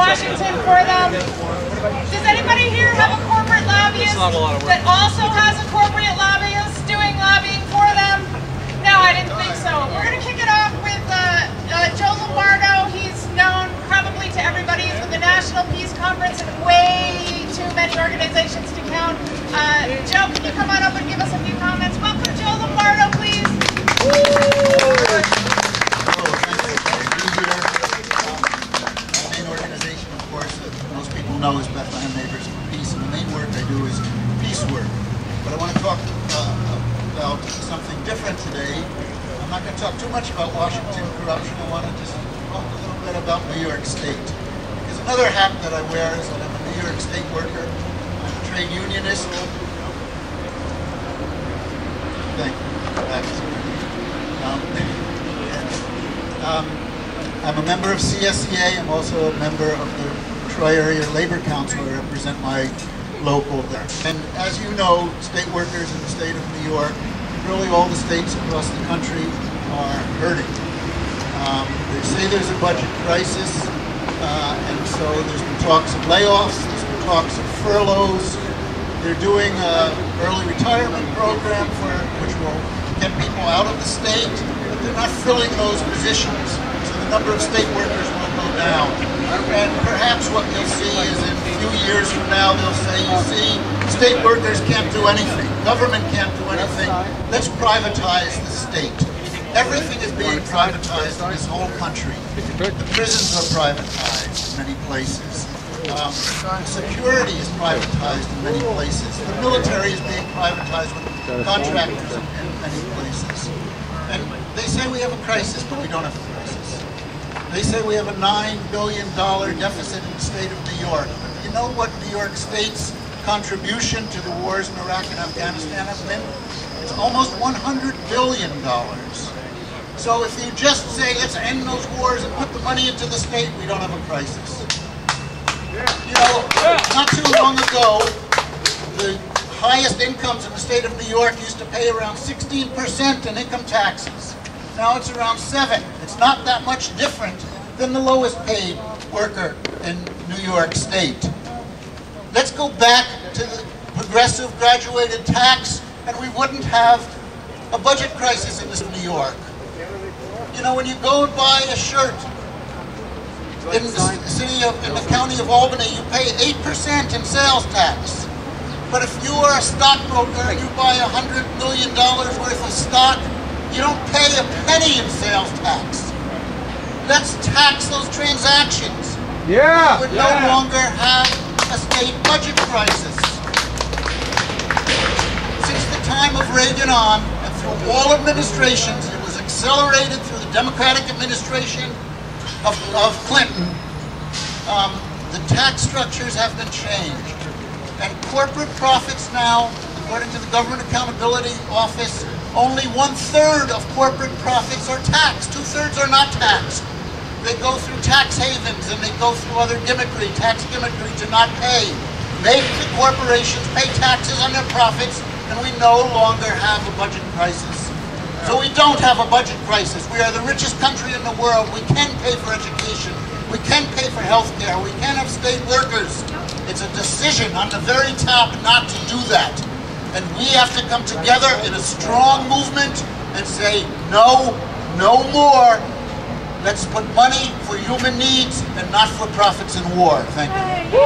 Washington for them. Does anybody here have a corporate lobbyist that also has a corporate lobbyist doing lobbying for them? No, I didn't think so. We're going to kick it off with Joe Lombardo. He's known probably to everybody. He's with the National Peace Conference and way too many organizations to count. Joe, can you come on up and give us a few comments? Welcome, Joe Lombardo, please. Know is Bethlehem Neighbors for Peace, and the main work I do is peace work. But I want to talk about something different today. I'm not going to talk too much about Washington corruption. I want to just talk a little bit about New York State. Because another hat that I wear is that I'm a New York State worker. I'm a trade unionist. Thank you. I'm a member of CSEA. I'm also a member of the Area Labor Council. I represent my local there. And as you know, state workers in the state of New York, really all the states across the country are hurting. They say there's a budget crisis, and so there's been talks of layoffs, there's been talks of furloughs. They're doing an early retirement program which will get people out of the state, but they're not filling those positions. So the number of state workers will go down. And perhaps what you'll see is in a few years from now, they'll say, you see, state workers can't do anything. Government can't do anything. Let's privatize the state. Everything is being privatized in this whole country. The prisons are privatized in many places. Security is privatized in many places. The military is being privatized with contractors in many places. And they say we have a crisis, but we don't have a crisis. They say we have a $9 billion deficit in the state of New York. But you know what New York State's contribution to the wars in Iraq and Afghanistan has been? It's almost $100 billion. So if you just say, let's end those wars and put the money into the state, we don't have a crisis. You know, not too long ago, the highest incomes in the state of New York used to pay around 16% in income taxes. Now it's around 7%. It's not that much different than the lowest paid worker in New York State. Let's go back to the progressive graduated tax and we wouldn't have a budget crisis in this New York. You know, when you go and buy a shirt in the county of Albany, you pay 8% in sales tax. But if you are a stockbroker and you buy $100 million worth of stock, you don't pay a penny in sales tax. Let's tax those transactions. Yeah. We would no longer have a state budget crisis. Since the time of Reagan on, and through all administrations, it was accelerated through the Democratic administration of Clinton, the tax structures have been changed. And corporate profits now, according to the Government Accountability Office, only 1/3 of corporate profits are taxed. 2/3 are not taxed. They go through tax havens and they go through other gimmickry, tax gimmickry to not pay. Make the corporations pay taxes on their profits and we no longer have a budget crisis. So we don't have a budget crisis. We are the richest country in the world. We can pay for education. We can pay for health care. We can have state workers. It's a decision on the very top not to do that. And we have to come together in a strong movement and say, no, no more. Let's put money for human needs and not for profits in war. Thank you.